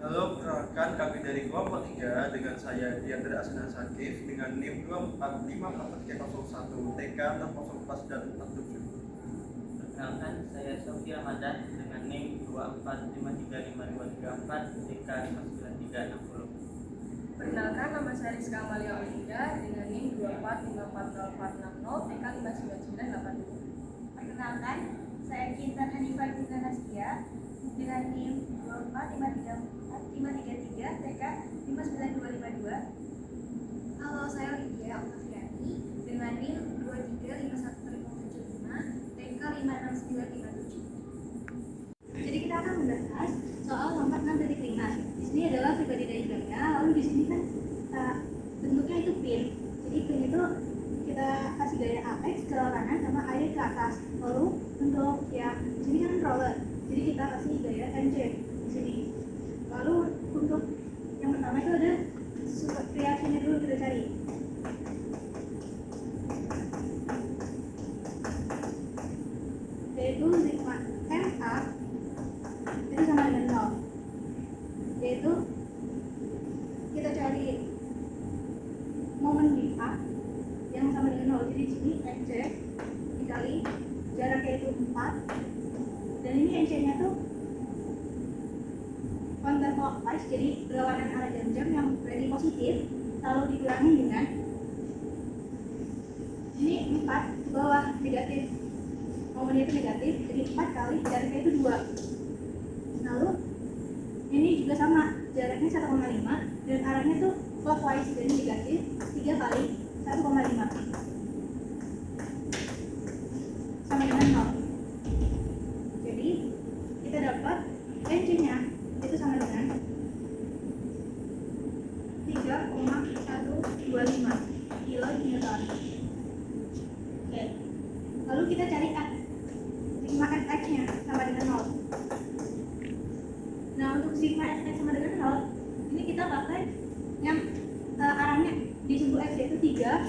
Halo, perkenalkan kami dari kelompok 3 dengan saya Diandra Asana Sakif dengan NIM 2454301 TK 004 dan 47. Perkenalkan, saya Sofi Ramadan dengan NIM 2453534 TK 59360. Perkenalkan, nama saya Rizka Amalia Olinda dengan NIM 2454040 TK 59982. Perkenalkan, saya Kintan Hanifah Gina Nastia dengan NIM 2453533 TK 59252. Halo, saya Lydia Oktaviani dengan NIM 2351575 TK 56957. Jadi kita akan membahas soal nomor 6.5. Di sini adalah pribadi diagramnya, lalu di sini kan bentuknya itu pin. Jadi pin itu kita kasih gaya apex ke kanan sama air ke atas. Lalu untuk yang di sini kan roller, jadi kita kasih gaya NC di sini. Lalu untuk yang pertama itu ada reaksinya dulu kita cari. Yaitu sigma MA itu sama dengan 0. Yaitu kita cari momen di A yang sama dengan 0. Jadi di sini NC dikali jaraknya itu 4, dan ini NC-nya tuh counterclockwise, jadi berlawanan arah jam-jam yang berarti positif, lalu dikurangi dengan ini 4 ke bawah negatif, momennya itu negatif, jadi 4 kali jaraknya itu 2. Lalu ini juga sama, jaraknya 1,5 dan arahnya tuh clockwise, jadi negatif 3 kali 1,5 sama dengan 0. Jadi kita dapat NC-nya itu sama dengan 3,125 kilonewton. Oke. Lalu kita cari sigma X-nya sama dengan 0. Nah, untuk sigma X sama dengan 0, ini kita pakai yang arahnya di simbol X yaitu 3,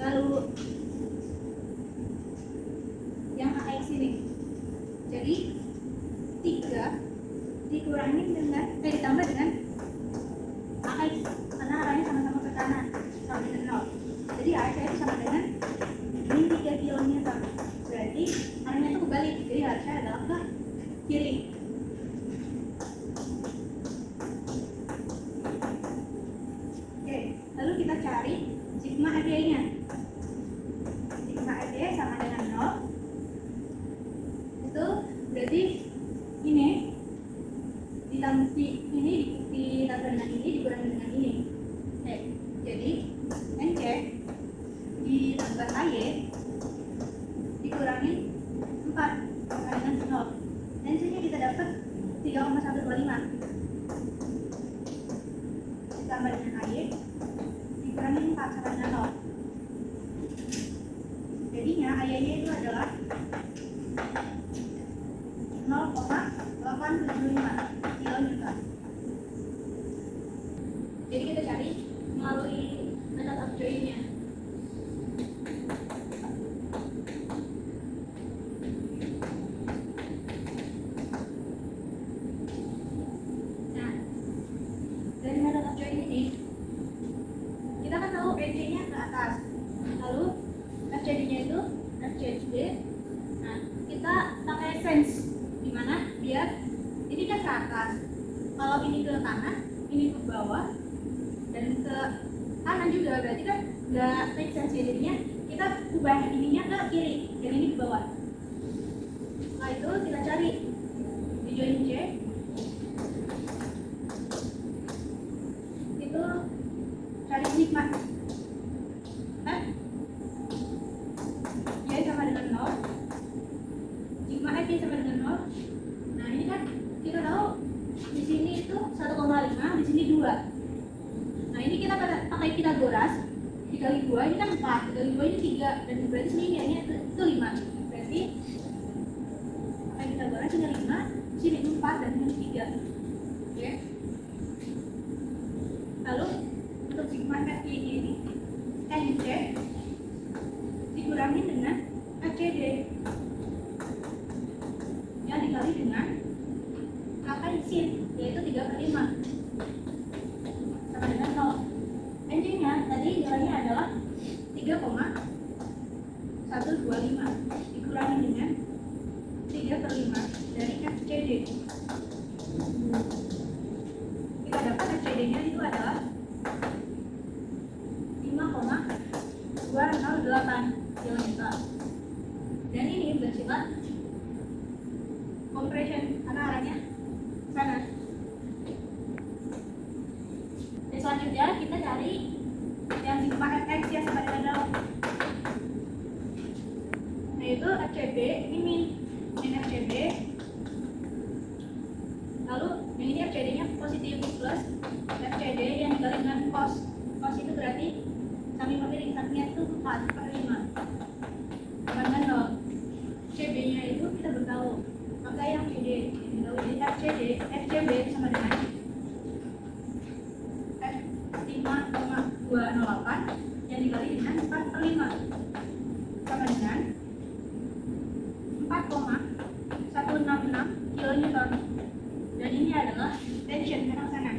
lalu yang AX ini. Jadi 3 dikurangi dengan ditambah dengan AX karena arahnya sama-sama ke kanan sama dengan 0. Jadi AX itu sama dengan min 3 kilonewton. Berarti arahnya itu kebalik, jadi harusnya adalah ke kiri. Oke, lalu kita cari sigma FY-nya. Sigma FY sama dengan 0. Itu berarti ini ditambah dengan ini dikurangi dengan ini. Oke, jadi NC ditambah AY dikurangi 4 sama dengan 0. NC-nya kita dapat 3,125 ditambah dengan AY dikurangi 4 sama dengan 0. Jadinya AY-nya itu adalah 0,875 kilonewton. Jadi kita cari melalui method of join-nya. Nah, dari method of join ini kita kan tahu NC-nya ke atas, lalu FCD-nya itu FCD. Nah, kita pakai sense dimana biar ini kan ke atas, kalau ini ke kanan, ini ke bawah, dan ke kanan juga, berarti kan nggak make sense ya. Jadinya kita ubah ininya ke kiri dan ini ke bawah. Setelah itu kita cari di join J itu cari sigma F Y sama dengan 0, sigma F Y sama dengan 0. Nah, ini kan kita tahu di sini itu 1,5, di sini 2. Nah, ini kita pakai Pythagoras, dikali 2 ini kan 4, dikali 2 ini 3, dan berarti sini nilainya itu 5. Berarti pakai Pythagoras ini 5, sini 4 dan ini 3. Oke. Lalu untuk sigma FY ini NC dikurangi dengan FCD yang dikali dengan angka sin, yaitu 3/5. 3,125 dikurangi dengan 3/5 dari FCD. Kita dapat FCD-nya itu adalah 5,208 kN. Dan ini bersifat compression karena arahnya sana. Dan selanjutnya kita cari yang sigma fx ya sama dengan 0. Yaitu FCB ini min FCB, lalu yang ini FCD nya positif plus FCD yang dikali dengan cos itu berarti samping memiliki sampingnya itu 4/5 sama dengan 0. FCB nya itu kita bertahu, maka yang FCD ditahu, jadi FCB sama dengan F5,208 yang dikali dengan 4/5 sama dengan 4,166 kN. Dan ini adalah tension arah sana.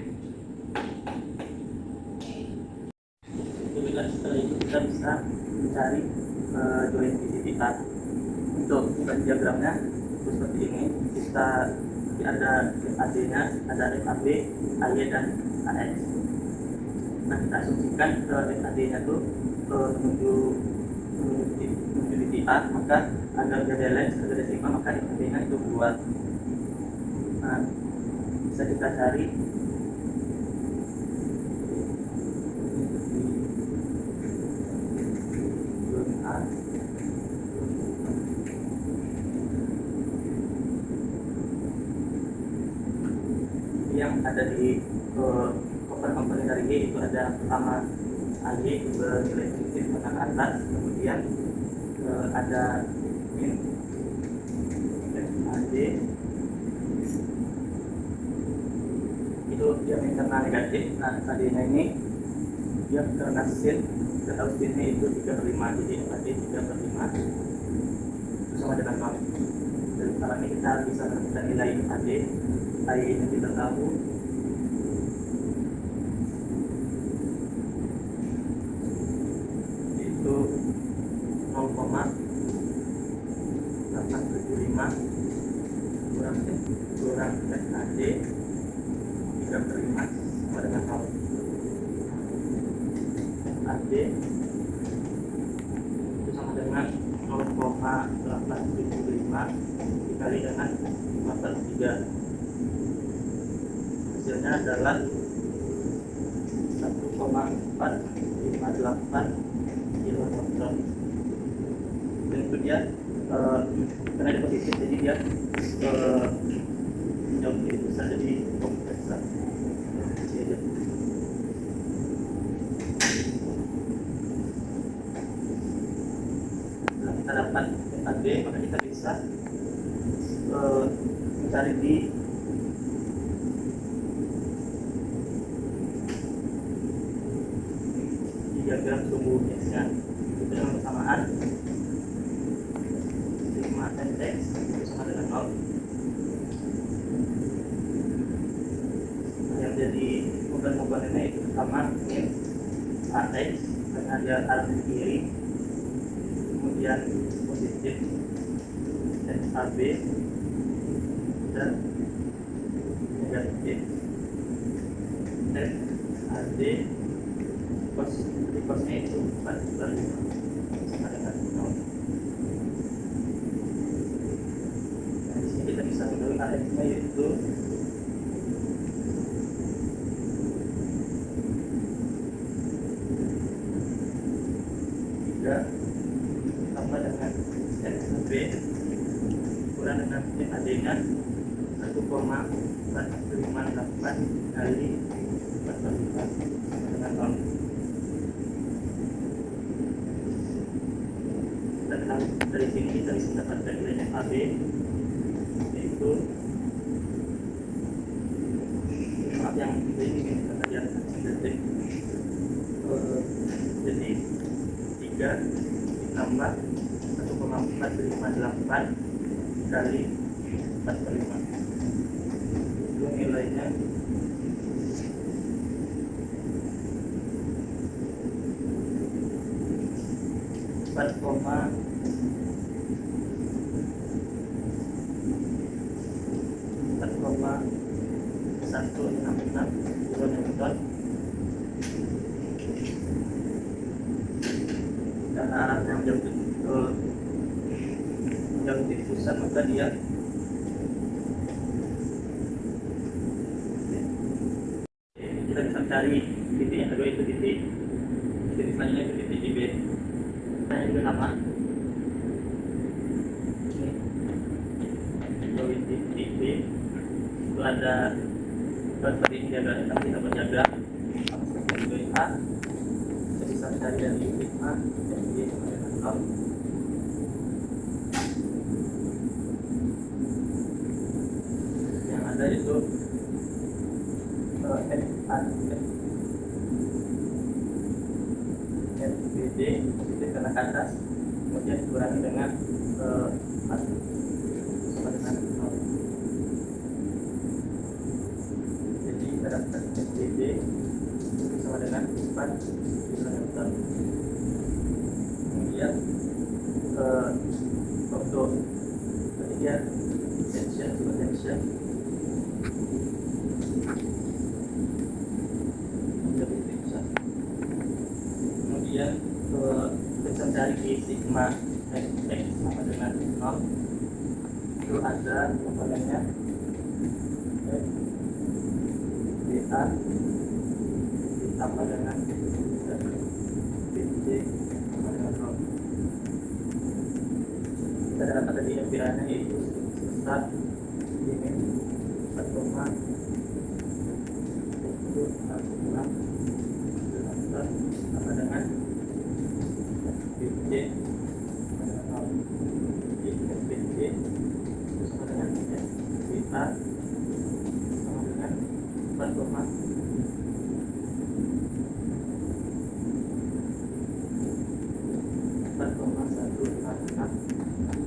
Setelah itu kita bisa mencari join PCPR. Untuk diagramnya seperti ini, kita ada FAD nya, ada FAB, AY dan AX. Nah, kita asumsikan FAD nya itu menuju PCPR, maka ada GDLX, ada sigma, maka FAD nya itu keluar. Nah, bisa kita cari yang ada di komponen dari Y itu ada pertama AY bernilai positif ke atas, kemudian ada min AD itu dia karena negatif. Nah, tadinya ini dia karena sin, kita tahu sinnya itu 3/5, jadi AD 3/5 itu sama dengan 0. Dan sekarang ini kita bisa menemukan nilai AD. AY ini kita tahu itu 0,875 kurang AD 3/5 sama dengan 0. AD itu sama dengan 0,875 dikali dengan 5/3. Hasilnya adalah 1,458 kN. Dan itu dia karena ada positif, jadi dia jauh lebih besar, jadi kompresor. Setelah kita dapat FAD, maka kita bisa mencari di diagram sumbu X-nya itu dengan persamaan sigma fx itu sama dengan 0. Nah, yang jadi komponennya itu pertama min AX karena dia arah ke kiri, kemudian positif FAB dan negatif FAD kosnya itu 4/5 sama dengan 0. Nah, di sini kita bisa mengetahui AX-nya yaitu 3 ditambah dengan FAB kurang dengan FAD-nya 1,458 kali 4/5 sama dengan 0. Dari sini kita bisa mendapatkan nilai FAB yaitu yang kita ini karena dia detik, jadi 3 ditambah 1,458 kali 4/5 itu nilainya 1,458 4,166 kilonewton. Karena arahnya menjauh titik pusat, maka dia kita bisa cari titik yang kedua itu titik selanjutnya itu titik di B. Nah yang juga sama, ini join titik B itu ada seperti ini diagram, tapi kita buat diagram join A. Kita bisa cari dari titik A dan B sama dengan 0. Yang ada itu FBD positif karena ke atas, kemudian dikurangi dengan 4 sama dengan 0. Jadi kita dapat FBD sama dengan 4 kilonewton. Kemudian untuk ketiga tension, tension kemudian kita cari di sigma x sama dengan 0. Itu ada komponennya x dA ditambah dengan bc sama dengan 0. Kita dapat tadi FBA-nya yaitu sebesar ini 4,166 sama dengan BC sama dengan BC sama dengan SBA sama dengan 4,166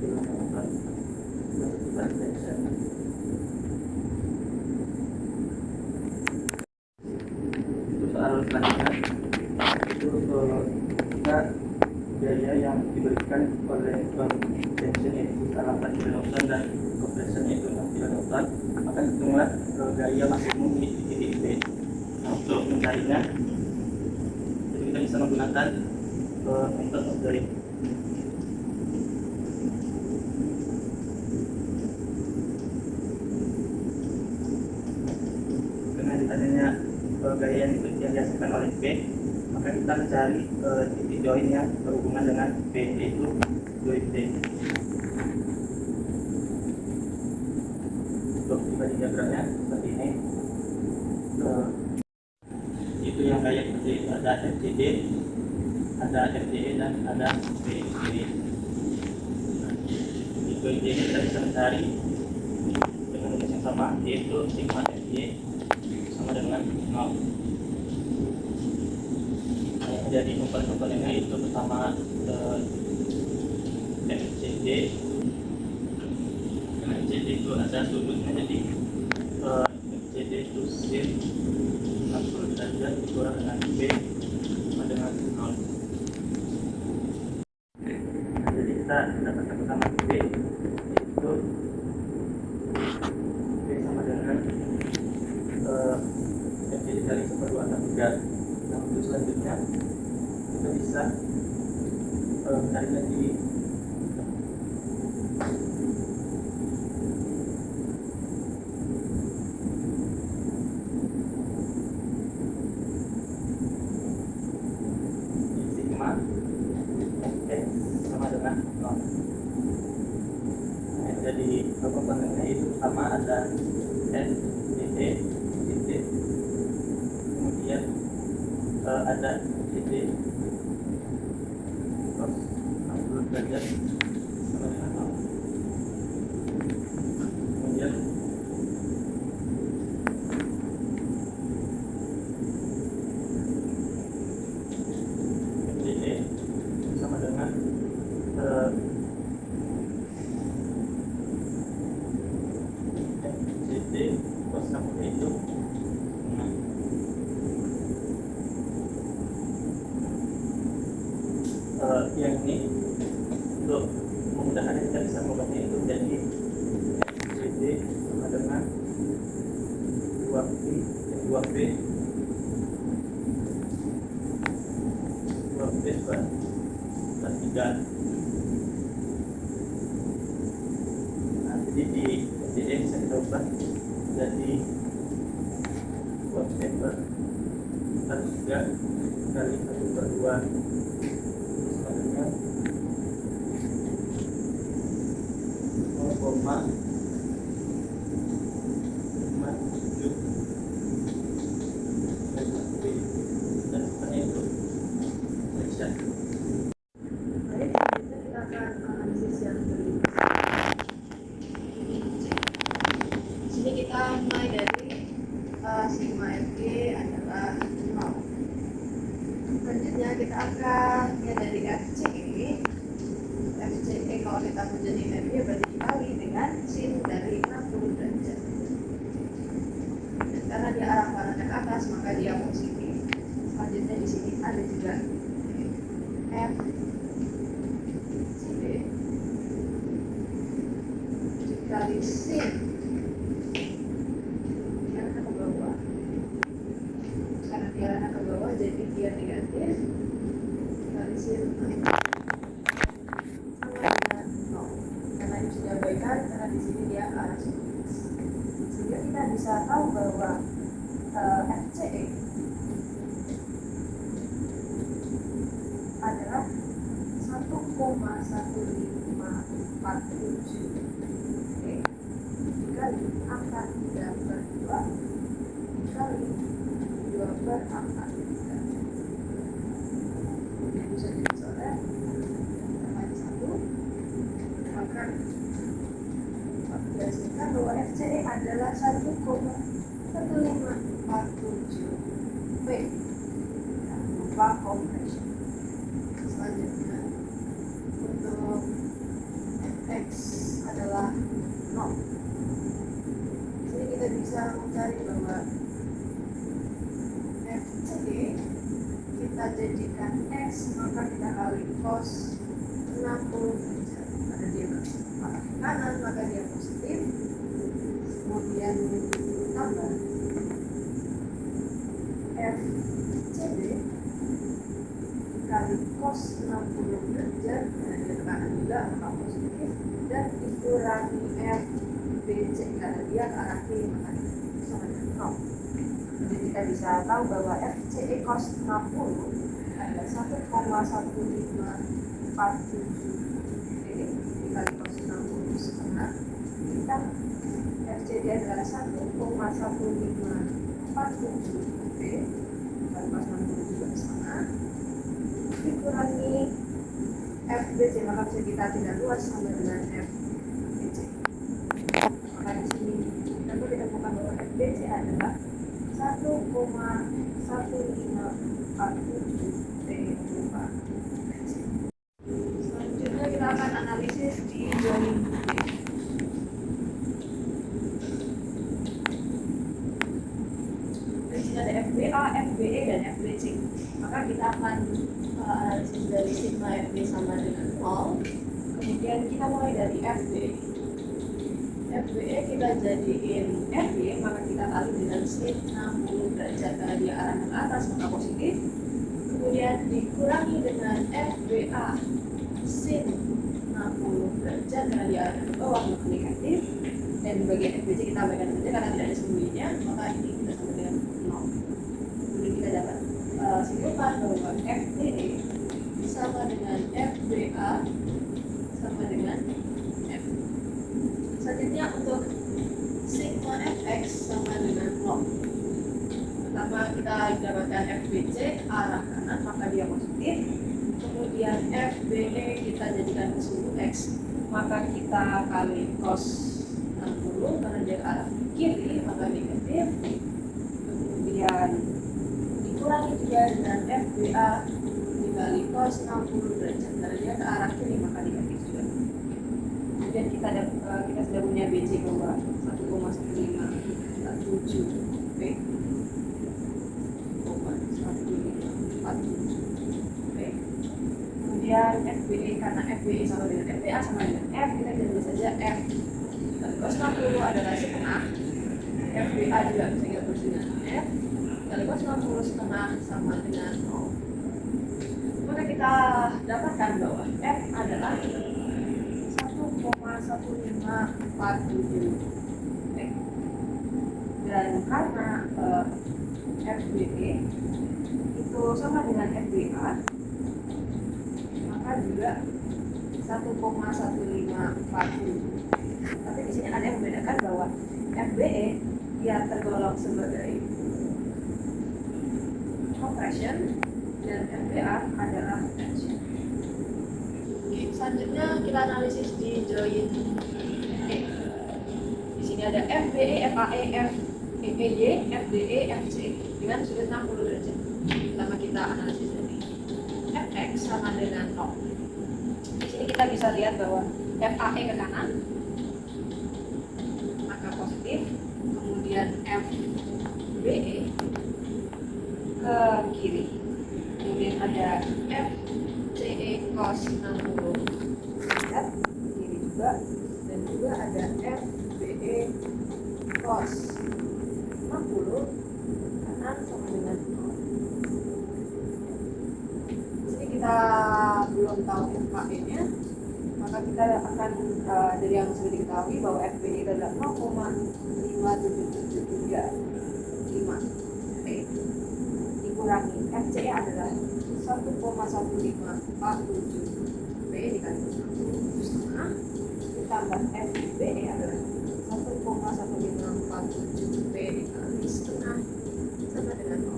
kilonewton untuk tension. Itu soal selanjutnya itu kita biaya yang diberikan oleh tension yaitu 8 kilonewton dan compression yaitu 6 kilonewton, maka hitunglah gaya maksimum di titik B. Nah, untuk mencarinya jadi kita bisa menggunakan method of gaya. Karena adanya gaya yang dihasilkan oleh B, maka kita mencari titik join yang berhubungan dengan B, yaitu join D. Untuk dibagi diagramnya seperti ini, itu yang gaya seperti itu, ada FCD, ada FDE dan ada BCD. Di join D ini kita bisa mencari dengan rumus yang sama, yaitu sigma FD sama dengan 0. Jadi komponen-komponennya itu pertama FCD. Karena FCD itu ada sudutnya, jadi FCD itu sin 60 derajat dikurang dengan B sama dengan 0. Jadi kita dapatkan pertama B itu B sama dengan FCD kali 1/2/3. Nah untuk selanjutnya kita bisa mencari lagi sigma x sama dengan 0. Nah, jadi komponennya itu pertama ada S, DE, titik, kemudian ada titik cos 60 derajat sama dengan 0. Kemudian FDE sama dengan FCD cos 60 itu 6. Yang ini untuk memudahkan kita bisa mengubahnya itu menjadi FCD sama dengan 2B 2B per 3. Nah, jadi di FCD bisa kita ubah jadi 2B per 3 kali 1 per 2 sama dengan 0,57 dan seperti itu. Bisa. Baik, selanjutnya kita akan analisis yang berikutnya. Di sini kita mulai dari sigma FG adalah 0. Selanjutnya kita akan lihat dari FCE. FCE kalau kita menjadi FG berarti dikali dengan sin dari 60 derajat. Dan karena dia arah panahnya ke atas maka dia positif. Selanjutnya di sini ada juga F CD dikali sin dia arah ke bawah. Karena dia arah ke bawah jadi dia negatif dikali sin sama dengan 0. Karena ini sudah baikan karena di sini dia arah sin. Sehingga kita bisa tahu bahwa FCE adalah 1,1547 dikali angka 3 per 2 dikali 2 per angka 3. Ini bisa dicoret kembali 1, maka dihasilkan bahwa FCE adalah 1,1547 P. Jangan lupa compression. Selanjutnya untuk X adalah 0. Jadi kita bisa mencari bahwa FCD kita jadikan X maka kita kali cos 60 derajat. Karena dia ke arah kanan maka dia positif. Kemudian tambah FCD kali cos 60 derajat karena dia ke kanan juga maka positif, dan dikurangi FBC karena dia ke arah kiri maka sama dengan 0. Jadi kita bisa tahu bahwa FCE cos 60 adalah 1,1547 dikali cos 60 setengah ditambah FCD adalah 1,1547 P dikali cos 60 juga setengah dikurangi FBC maka bisa kita tidak luas sama dengan FBC. Maka di sini dapat ditemukan bahwa FBC adalah 1,1547 T berupa FBC. Selanjutnya kita akan analisis di join B. Di sini ada FBA, FBE, dan FBC. Maka kita akan analisis dari sigma FB sama dengan 0. Kemudian kita mulai dari FBE. FBE kita jadiin FB, maka kita kali dengan sin 60 derajat karena dia arah ke atas maka positif. Kemudian dikurangi dengan FBA sin 60 derajat karena dia arah ke bawah maka negatif. Dan bagian FBC kita berikan saja karena tidak ada sembunyinya, maka ini kita sama dengan 0. Kemudian kita dapat simpulkan bahwa FDE sama dengan FBA sama dengan F. Selanjutnya untuk sigma Fx sama dengan 0. Pertama kita dapatkan FBC arah kanan maka dia positif. Kemudian FBE kita jadikan kesuruh X maka kita kali cos 60 karena dia ke arah kiri maka negatif. Kemudian dikurangi juga dengan FBA dikali cos 60 derajat karena dia ke arah kiri maka negatif juga. Kemudian kita sudah punya BC bahwa 1,1547 P 1,1547 P. Kemudian FBE karena FBE sama dengan FBA sama dengan F, kita bisa tulis saja F kali cos 60 adalah setengah. FBA juga bisa kita tulis dengan F kali cos 60 setengah sama dengan 0. Maka kita dapatkan bahwa F adalah 1,1547 dan karena FBE itu sama dengan FBA, maka juga 1,1540. Tapi di sini ada yang membedakan bahwa FBE dia tergolong sebagai compression dan FBA adalah tension. Oke, selanjutnya kita analisis di join E. Di sini ada FBE, FAE, FEPY, FDE, FC dengan sudut 60 derajat. Pertama kita analisis dari Fx sama dengan 0. Di sini kita bisa lihat bahwa FAE ke kanan, maka positif. Kemudian FBE ke kiri. Kemudian ada FCE cos 60 derajat kiri juga, dan juga ada FBE cos 60 kanan sama dengan 0. Jadi kita belum tahu FKE nya, maka kita akan dari yang sudah diketahui bahwa FBE adalah 0,57735 P dikurangi FCE adalah 1,1547 P dikali 60 setengah ditambah FBE adalah 1,1547 P dikali setengah sama dengan 0.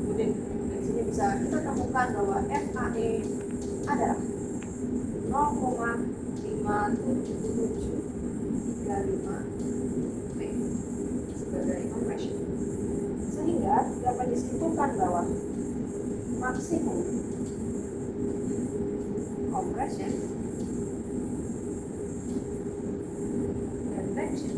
Kemudian dari sini bisa kita temukan bahwa FAE adalah 0,57735 P sebagai compression. Sehingga dapat disimpulkan bahwa maksimum compression dan tension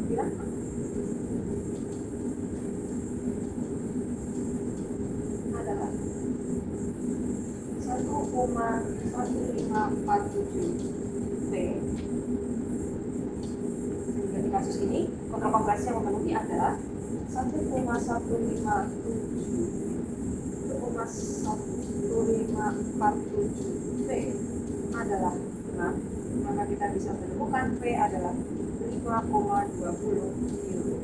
berapa? Adalah 1,1547 P. Sehingga di kasus ini kontrol kompresi yang memenuhi adalah 1,1547 P adalah benar, maka kita bisa menemukan P adalah 5,20 kilo.